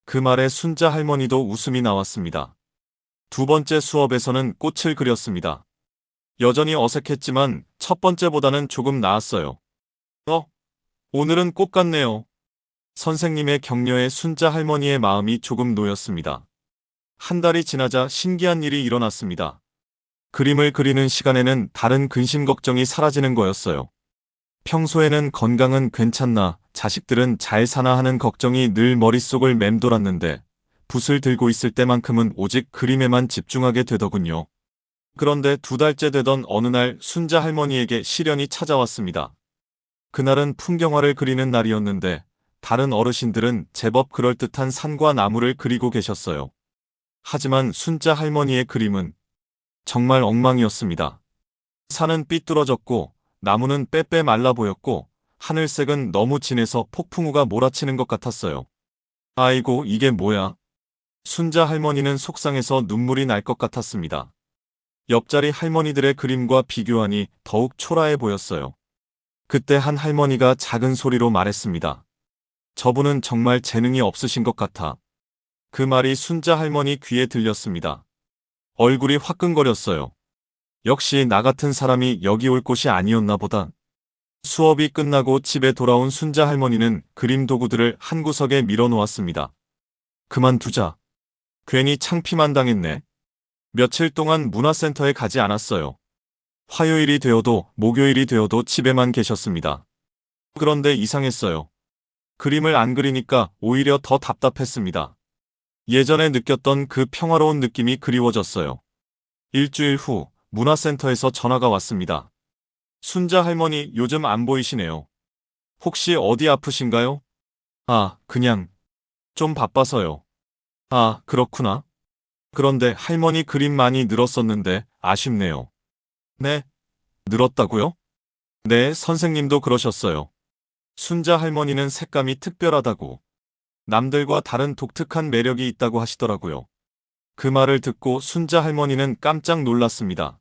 그 말에 순자 할머니도 웃음이 나왔습니다. 두 번째 수업에서는 꽃을 그렸습니다. 여전히 어색했지만 첫 번째보다는 조금 나았어요. 오늘은 꽃 같네요. 선생님의 격려에 순자 할머니의 마음이 조금 놓였습니다. 한 달이 지나자 신기한 일이 일어났습니다. 그림을 그리는 시간에는 다른 근심 걱정이 사라지는 거였어요. 평소에는 건강은 괜찮나, 자식들은 잘 사나 하는 걱정이 늘 머릿속을 맴돌았는데 붓을 들고 있을 때만큼은 오직 그림에만 집중하게 되더군요. 그런데 두 달째 되던 어느 날 순자 할머니에게 시련이 찾아왔습니다. 그날은 풍경화를 그리는 날이었는데 다른 어르신들은 제법 그럴듯한 산과 나무를 그리고 계셨어요. 하지만 순자 할머니의 그림은 정말 엉망이었습니다. 산은 삐뚤어졌고 나무는 빼빼 말라 보였고 하늘색은 너무 진해서 폭풍우가 몰아치는 것 같았어요. 아이고, 이게 뭐야? 순자 할머니는 속상해서 눈물이 날 것 같았습니다. 옆자리 할머니들의 그림과 비교하니 더욱 초라해 보였어요. 그때 한 할머니가 작은 소리로 말했습니다. 저분은 정말 재능이 없으신 것 같아. 그 말이 순자 할머니 귀에 들렸습니다. 얼굴이 화끈거렸어요. 역시 나 같은 사람이 여기 올 곳이 아니었나 보다. 수업이 끝나고 집에 돌아온 순자 할머니는 그림 도구들을 한 구석에 밀어놓았습니다. 그만두자. 괜히 창피만 당했네. 며칠 동안 문화센터에 가지 않았어요. 화요일이 되어도 목요일이 되어도 집에만 계셨습니다. 그런데 이상했어요. 그림을 안 그리니까 오히려 더 답답했습니다. 예전에 느꼈던 그 평화로운 느낌이 그리워졌어요. 일주일 후 문화센터에서 전화가 왔습니다. 순자 할머니 요즘 안 보이시네요. 혹시 어디 아프신가요? 아, 그냥 좀 바빠서요. 아, 그렇구나. 그런데 할머니 그림 많이 늘었었는데 아쉽네요. 네? 늘었다고요? 네, 선생님도 그러셨어요. 순자 할머니는 색감이 특별하다고, 남들과 다른 독특한 매력이 있다고 하시더라고요. 그 말을 듣고 순자 할머니는 깜짝 놀랐습니다.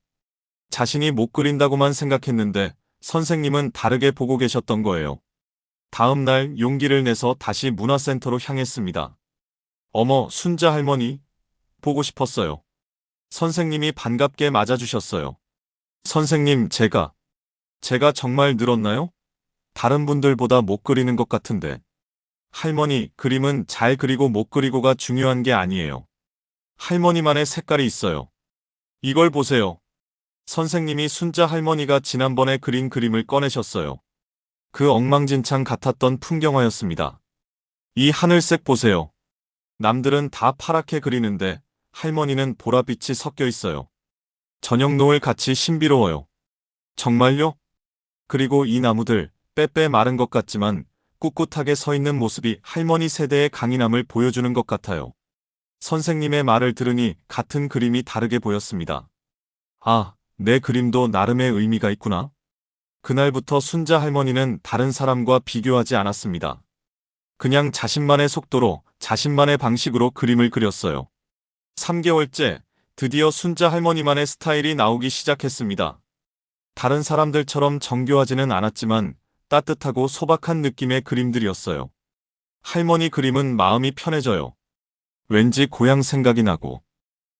자신이 못 그린다고만 생각했는데 선생님은 다르게 보고 계셨던 거예요. 다음 날 용기를 내서 다시 문화센터로 향했습니다. 어머, 순자 할머니, 보고 싶었어요. 선생님이 반갑게 맞아주셨어요. 선생님, 제가 정말 늘었나요? 다른 분들보다 못 그리는 것 같은데. 할머니, 그림은 잘 그리고 못 그리고가 중요한 게 아니에요. 할머니만의 색깔이 있어요. 이걸 보세요. 선생님이 순자 할머니가 지난번에 그린 그림을 꺼내셨어요. 그 엉망진창 같았던 풍경화였습니다. 이 하늘색 보세요. 남들은 다 파랗게 그리는데 할머니는 보랏빛이 섞여 있어요. 저녁 노을 같이 신비로워요. 정말요? 그리고 이 나무들, 빼빼 마른 것 같지만 꿋꿋하게 서 있는 모습이 할머니 세대의 강인함을 보여주는 것 같아요. 선생님의 말을 들으니 같은 그림이 다르게 보였습니다. 아, 내 그림도 나름의 의미가 있구나. 그날부터 순자 할머니는 다른 사람과 비교하지 않았습니다. 그냥 자신만의 속도로, 자신만의 방식으로 그림을 그렸어요. 3개월째, 드디어 순자 할머니만의 스타일이 나오기 시작했습니다. 다른 사람들처럼 정교하지는 않았지만 따뜻하고 소박한 느낌의 그림들이었어요. 할머니 그림은 마음이 편해져요. 왠지 고향 생각이 나고.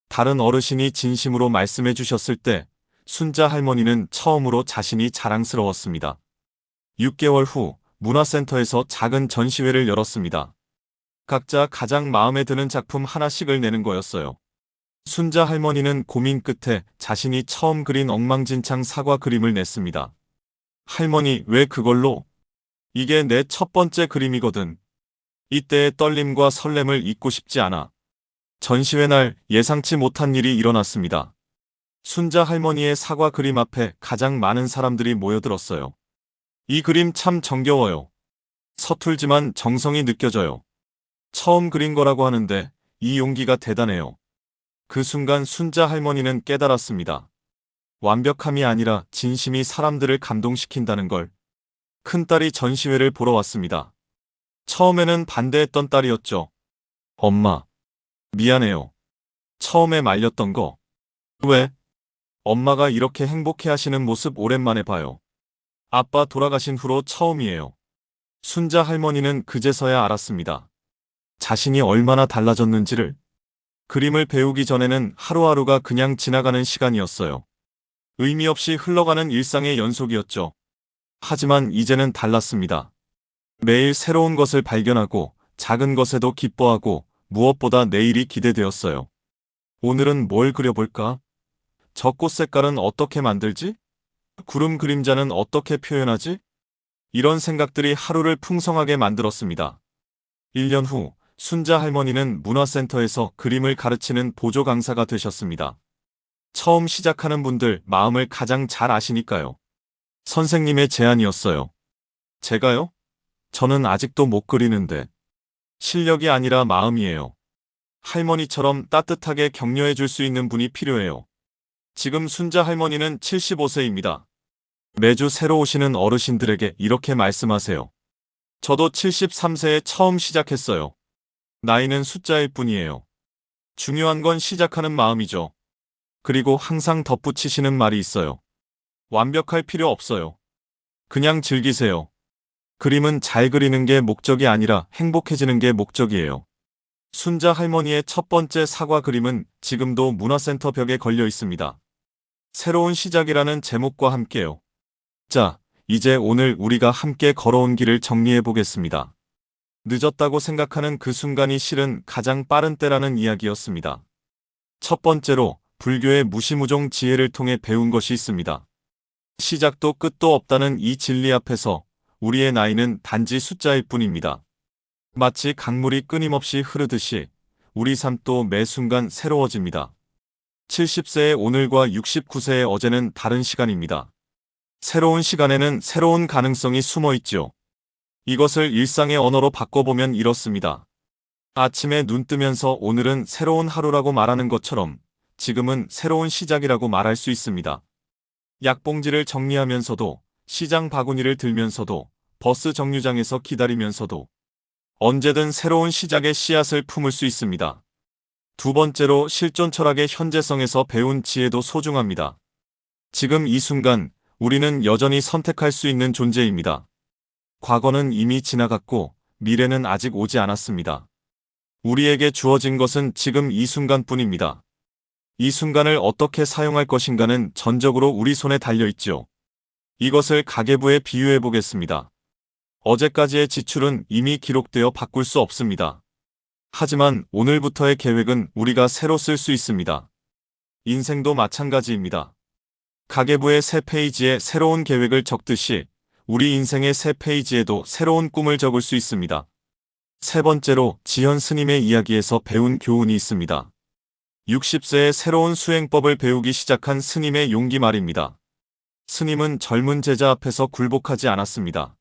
다른 어르신이 진심으로 말씀해 주셨을 때 순자 할머니는 처음으로 자신이 자랑스러웠습니다. 6개월 후 문화센터에서 작은 전시회를 열었습니다. 각자 가장 마음에 드는 작품 하나씩을 내는 거였어요. 순자 할머니는 고민 끝에 자신이 처음 그린 엉망진창 사과 그림을 냈습니다. 할머니, 왜 그걸로? 이게 내 첫 번째 그림이거든. 이때의 떨림과 설렘을 잊고 싶지 않아. 전시회 날 예상치 못한 일이 일어났습니다. 순자 할머니의 사과 그림 앞에 가장 많은 사람들이 모여들었어요. 이 그림 참 정겨워요. 서툴지만 정성이 느껴져요. 처음 그린 거라고 하는데 이 용기가 대단해요. 그 순간 순자 할머니는 깨달았습니다. 완벽함이 아니라 진심이 사람들을 감동시킨다는 걸. 큰딸이 전시회를 보러 왔습니다. 처음에는 반대했던 딸이었죠. 엄마, 미안해요. 처음에 말렸던 거. 왜? 엄마가 이렇게 행복해 하시는 모습 오랜만에 봐요. 아빠 돌아가신 후로 처음이에요. 순자 할머니는 그제서야 알았습니다. 자신이 얼마나 달라졌는지를. 그림을 배우기 전에는 하루하루가 그냥 지나가는 시간이었어요. 의미 없이 흘러가는 일상의 연속이었죠. 하지만 이제는 달랐습니다. 매일 새로운 것을 발견하고 작은 것에도 기뻐하고 무엇보다 내일이 기대되었어요. 오늘은 뭘 그려볼까? 저 꽃 색깔은 어떻게 만들지? 구름 그림자는 어떻게 표현하지? 이런 생각들이 하루를 풍성하게 만들었습니다. 1년 후 순자 할머니는 문화센터에서 그림을 가르치는 보조 강사가 되셨습니다. 처음 시작하는 분들 마음을 가장 잘 아시니까요. 선생님의 제안이었어요. 제가요? 저는 아직도 못 그리는데. 실력이 아니라 마음이에요. 할머니처럼 따뜻하게 격려해 줄 수 있는 분이 필요해요. 지금 순자 할머니는 75세입니다. 매주 새로 오시는 어르신들에게 이렇게 말씀하세요. 저도 73세에 처음 시작했어요. 나이는 숫자일 뿐이에요. 중요한 건 시작하는 마음이죠. 그리고 항상 덧붙이시는 말이 있어요. 완벽할 필요 없어요. 그냥 즐기세요. 그림은 잘 그리는 게 목적이 아니라 행복해지는 게 목적이에요. 순자 할머니의 첫 번째 사과 그림은 지금도 문화센터 벽에 걸려 있습니다. 새로운 시작이라는 제목과 함께요. 자, 이제 오늘 우리가 함께 걸어온 길을 정리해 보겠습니다. 늦었다고 생각하는 그 순간이 실은 가장 빠른 때라는 이야기였습니다. 첫 번째로 불교의 무시무종 지혜를 통해 배운 것이 있습니다. 시작도 끝도 없다는 이 진리 앞에서 우리의 나이는 단지 숫자일 뿐입니다. 마치 강물이 끊임없이 흐르듯이 우리 삶도 매 순간 새로워집니다. 70세의 오늘과 69세의 어제는 다른 시간입니다. 새로운 시간에는 새로운 가능성이 숨어 있죠. 이것을 일상의 언어로 바꿔보면 이렇습니다. 아침에 눈 뜨면서 오늘은 새로운 하루라고 말하는 것처럼 지금은 새로운 시작이라고 말할 수 있습니다. 약봉지를 정리하면서도, 시장 바구니를 들면서도, 버스 정류장에서 기다리면서도 언제든 새로운 시작의 씨앗을 품을 수 있습니다. 두 번째로 실존 철학의 현재성에서 배운 지혜도 소중합니다. 지금 이 순간 우리는 여전히 선택할 수 있는 존재입니다. 과거는 이미 지나갔고 미래는 아직 오지 않았습니다. 우리에게 주어진 것은 지금 이 순간뿐입니다. 이 순간을 어떻게 사용할 것인가는 전적으로 우리 손에 달려 있죠. 이것을 가계부에 비유해 보겠습니다. 어제까지의 지출은 이미 기록되어 바꿀 수 없습니다. 하지만 오늘부터의 계획은 우리가 새로 쓸 수 있습니다. 인생도 마찬가지입니다. 가계부의 새 페이지에 새로운 계획을 적듯이 우리 인생의 새 페이지에도 새로운 꿈을 적을 수 있습니다. 세 번째로 지현 스님의 이야기에서 배운 교훈이 있습니다. 60세에 새로운 수행법을 배우기 시작한 스님의 용기 말입니다. 스님은 젊은 제자 앞에서 굴복하지 않았습니다.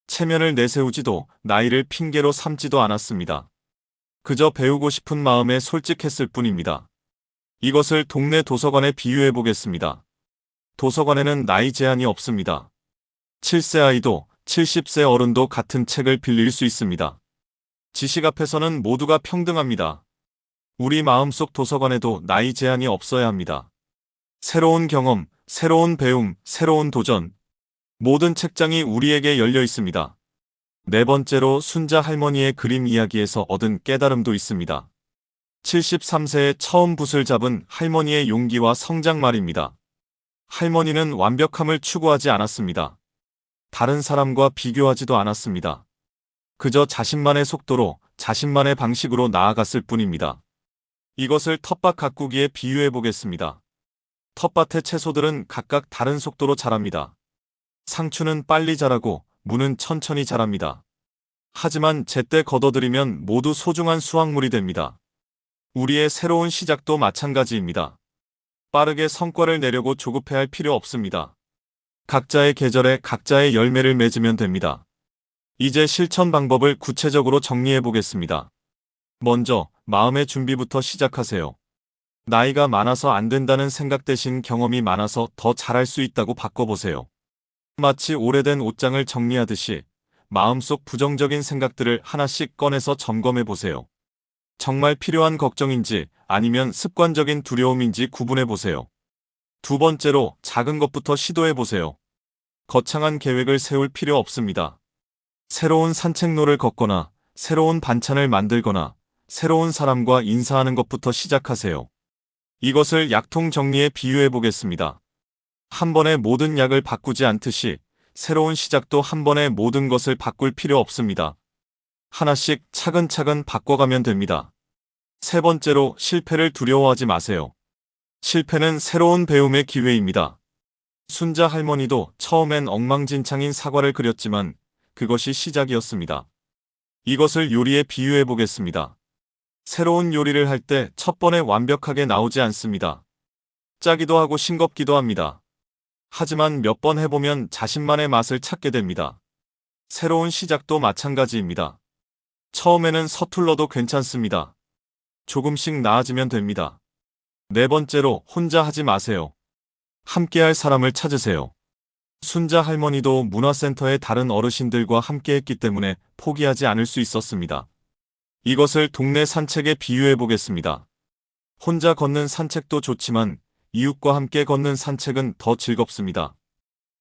체면을 내세우지도 나이를 핑계로 삼지도 않았습니다. 그저 배우고 싶은 마음에 솔직했을 뿐입니다. 이것을 동네 도서관에 비유해 보겠습니다. 도서관에는 나이 제한이 없습니다. 7세 아이도 70세 어른도 같은 책을 빌릴 수 있습니다. 지식 앞에서는 모두가 평등합니다. 우리 마음속 도서관에도 나이 제한이 없어야 합니다. 새로운 경험, 새로운 배움, 새로운 도전. 모든 책장이 우리에게 열려 있습니다. 네 번째로 순자 할머니의 그림 이야기에서 얻은 깨달음도 있습니다. 73세에 처음 붓을 잡은 할머니의 용기와 성장 말입니다. 할머니는 완벽함을 추구하지 않았습니다. 다른 사람과 비교하지도 않았습니다. 그저 자신만의 속도로, 자신만의 방식으로 나아갔을 뿐입니다. 이것을 텃밭 가꾸기에 비유해 보겠습니다. 텃밭의 채소들은 각각 다른 속도로 자랍니다. 상추는 빨리 자라고 무는 천천히 자랍니다. 하지만 제때 걷어들이면 모두 소중한 수확물이 됩니다. 우리의 새로운 시작도 마찬가지입니다. 빠르게 성과를 내려고 조급해할 필요 없습니다. 각자의 계절에 각자의 열매를 맺으면 됩니다. 이제 실천 방법을 구체적으로 정리해 보겠습니다. 먼저 마음의 준비부터 시작하세요. 나이가 많아서 안 된다는 생각 대신 경험이 많아서 더 잘할 수 있다고 바꿔보세요. 마치 오래된 옷장을 정리하듯이 마음속 부정적인 생각들을 하나씩 꺼내서 점검해 보세요. 정말 필요한 걱정인지 아니면 습관적인 두려움인지 구분해 보세요. 두 번째로 작은 것부터 시도해 보세요. 거창한 계획을 세울 필요 없습니다. 새로운 산책로를 걷거나 새로운 반찬을 만들거나 새로운 사람과 인사하는 것부터 시작하세요. 이것을 약통 정리에 비유해 보겠습니다. 한 번에 모든 약을 바꾸지 않듯이 새로운 시작도 한 번에 모든 것을 바꿀 필요 없습니다. 하나씩 차근차근 바꿔가면 됩니다. 세 번째로 실패를 두려워하지 마세요. 실패는 새로운 배움의 기회입니다. 순자 할머니도 처음엔 엉망진창인 사과를 그렸지만 그것이 시작이었습니다. 이것을 요리에 비유해 보겠습니다. 새로운 요리를 할 때 첫 번에 완벽하게 나오지 않습니다. 짜기도 하고 싱겁기도 합니다. 하지만 몇 번 해보면 자신만의 맛을 찾게 됩니다. 새로운 시작도 마찬가지입니다. 처음에는 서툴러도 괜찮습니다. 조금씩 나아지면 됩니다. 네 번째로 혼자 하지 마세요. 함께할 사람을 찾으세요. 순자 할머니도 문화센터의 다른 어르신들과 함께했기 때문에 포기하지 않을 수 있었습니다. 이것을 동네 산책에 비유해 보겠습니다. 혼자 걷는 산책도 좋지만 이웃과 함께 걷는 산책은 더 즐겁습니다.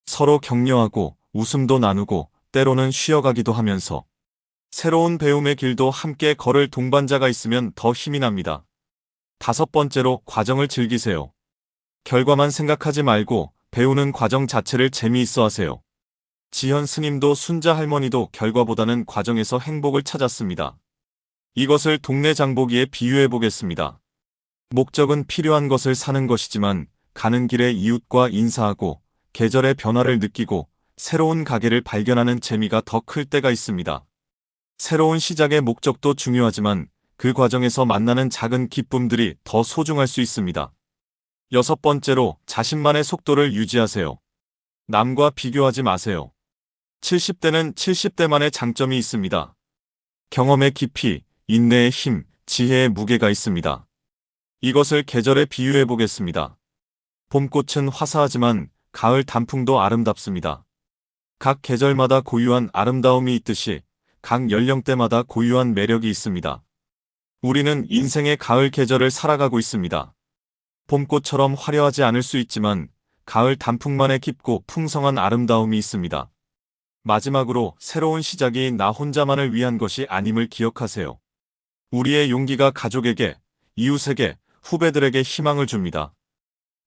서로 격려하고 웃음도 나누고 때로는 쉬어가기도 하면서 새로운 배움의 길도 함께 걸을 동반자가 있으면 더 힘이 납니다. 다섯 번째로 과정을 즐기세요. 결과만 생각하지 말고 배우는 과정 자체를 재미있어 하세요. 지현 스님도 순자 할머니도 결과보다는 과정에서 행복을 찾았습니다. 이것을 동네 장보기에 비유해 보겠습니다. 목적은 필요한 것을 사는 것이지만 가는 길에 이웃과 인사하고 계절의 변화를 느끼고 새로운 가게를 발견하는 재미가 더 클 때가 있습니다. 새로운 시작의 목적도 중요하지만 그 과정에서 만나는 작은 기쁨들이 더 소중할 수 있습니다. 여섯 번째로 자신만의 속도를 유지하세요. 남과 비교하지 마세요. 70대는 70대만의 장점이 있습니다. 경험의 깊이, 인내의 힘, 지혜의 무게가 있습니다. 이것을 계절에 비유해 보겠습니다. 봄꽃은 화사하지만 가을 단풍도 아름답습니다. 각 계절마다 고유한 아름다움이 있듯이 각 연령대마다 고유한 매력이 있습니다. 우리는 인생의 가을 계절을 살아가고 있습니다. 봄꽃처럼 화려하지 않을 수 있지만 가을 단풍만의 깊고 풍성한 아름다움이 있습니다. 마지막으로 새로운 시작이 나 혼자만을 위한 것이 아님을 기억하세요. 우리의 용기가 가족에게, 이웃에게, 후배들에게 희망을 줍니다.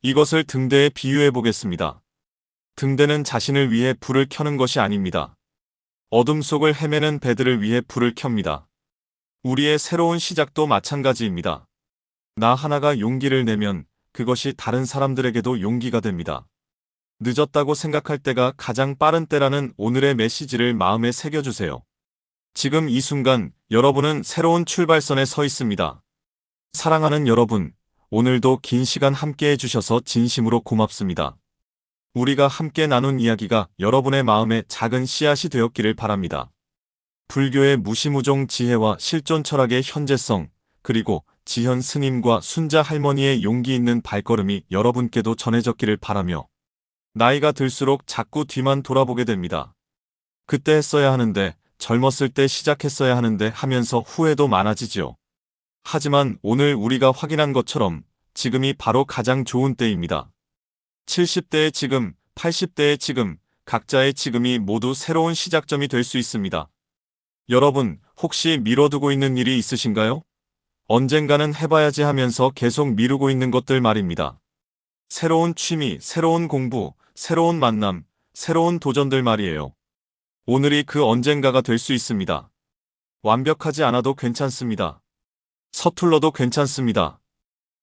이것을 등대에 비유해 보겠습니다. 등대는 자신을 위해 불을 켜는 것이 아닙니다. 어둠 속을 헤매는 배들을 위해 불을 켭니다. 우리의 새로운 시작도 마찬가지입니다. 나 하나가 용기를 내면 그것이 다른 사람들에게도 용기가 됩니다. 늦었다고 생각할 때가 가장 빠른 때라는 오늘의 메시지를 마음에 새겨주세요. 지금 이 순간 여러분은 새로운 출발선에 서 있습니다. 사랑하는 여러분, 오늘도 긴 시간 함께 해주셔서 진심으로 고맙습니다. 우리가 함께 나눈 이야기가 여러분의 마음에 작은 씨앗이 되었기를 바랍니다. 불교의 무시무종 지혜와 실존 철학의 현재성, 그리고 지현 스님과 순자 할머니의 용기 있는 발걸음이 여러분께도 전해졌기를 바라며 나이가 들수록 자꾸 뒤만 돌아보게 됩니다. 그때 했어야 하는데, 젊었을 때 시작했어야 하는데 하면서 후회도 많아지지요. 하지만 오늘 우리가 확인한 것처럼 지금이 바로 가장 좋은 때입니다. 70대의 지금, 80대의 지금, 각자의 지금이 모두 새로운 시작점이 될 수 있습니다. 여러분, 혹시 미뤄두고 있는 일이 있으신가요? 언젠가는 해봐야지 하면서 계속 미루고 있는 것들 말입니다. 새로운 취미, 새로운 공부, 새로운 만남, 새로운 도전들 말이에요. 오늘이 그 언젠가가 될 수 있습니다. 완벽하지 않아도 괜찮습니다. 서툴러도 괜찮습니다.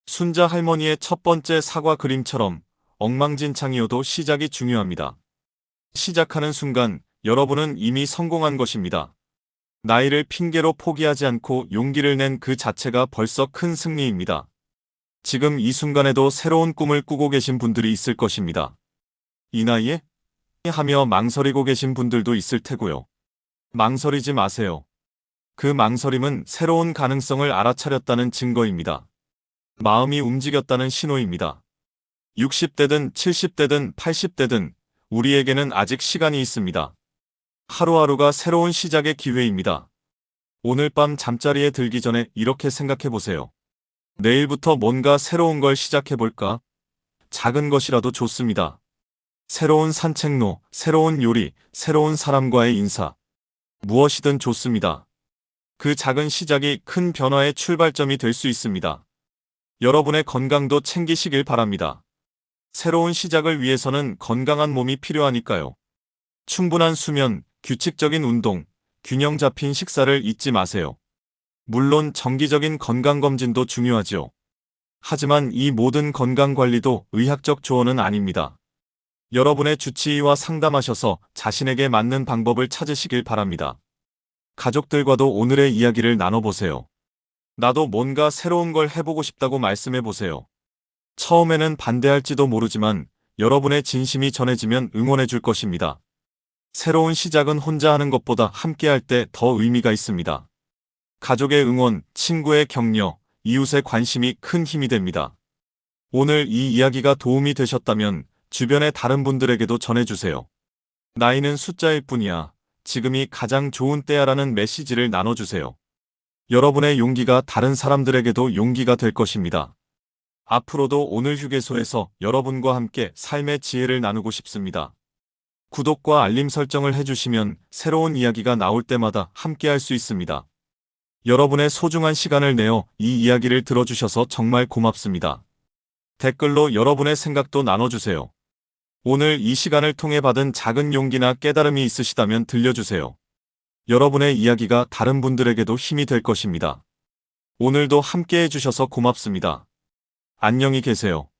순자 할머니의 첫 번째 사과 그림처럼 엉망진창이어도 시작이 중요합니다. 시작하는 순간 여러분은 이미 성공한 것입니다. 나이를 핑계로 포기하지 않고 용기를 낸 그 자체가 벌써 큰 승리입니다. 지금 이 순간에도 새로운 꿈을 꾸고 계신 분들이 있을 것입니다. 이 나이에? 하며 망설이고 계신 분들도 있을 테고요. 망설이지 마세요. 그 망설임은 새로운 가능성을 알아차렸다는 증거입니다. 마음이 움직였다는 신호입니다. 60대든 70대든 80대든 우리에게는 아직 시간이 있습니다. 하루하루가 새로운 시작의 기회입니다. 오늘 밤 잠자리에 들기 전에 이렇게 생각해 보세요. 내일부터 뭔가 새로운 걸 시작해 볼까? 작은 것이라도 좋습니다. 새로운 산책로, 새로운 요리, 새로운 사람과의 인사. 무엇이든 좋습니다. 그 작은 시작이 큰 변화의 출발점이 될 수 있습니다. 여러분의 건강도 챙기시길 바랍니다. 새로운 시작을 위해서는 건강한 몸이 필요하니까요. 충분한 수면, 규칙적인 운동, 균형 잡힌 식사를 잊지 마세요. 물론 정기적인 건강검진도 중요하죠. 하지만 이 모든 건강관리도 의학적 조언은 아닙니다. 여러분의 주치의와 상담하셔서 자신에게 맞는 방법을 찾으시길 바랍니다. 가족들과도 오늘의 이야기를 나눠보세요. 나도 뭔가 새로운 걸 해보고 싶다고 말씀해보세요. 처음에는 반대할지도 모르지만 여러분의 진심이 전해지면 응원해 줄 것입니다. 새로운 시작은 혼자 하는 것보다 함께할 때 더 의미가 있습니다. 가족의 응원, 친구의 격려, 이웃의 관심이 큰 힘이 됩니다. 오늘 이 이야기가 도움이 되셨다면 주변의 다른 분들에게도 전해주세요. 나이는 숫자일 뿐이야. 지금이 가장 좋은 때야라는 메시지를 나눠주세요. 여러분의 용기가 다른 사람들에게도 용기가 될 것입니다. 앞으로도 오늘 휴게소에서 여러분과 함께 삶의 지혜를 나누고 싶습니다. 구독과 알림 설정을 해주시면 새로운 이야기가 나올 때마다 함께할 수 있습니다. 여러분의 소중한 시간을 내어 이 이야기를 들어주셔서 정말 고맙습니다. 댓글로 여러분의 생각도 나눠주세요. 오늘 이 시간을 통해 받은 작은 용기나 깨달음이 있으시다면 들려주세요. 여러분의 이야기가 다른 분들에게도 힘이 될 것입니다. 오늘도 함께 해주셔서 고맙습니다. 안녕히 계세요.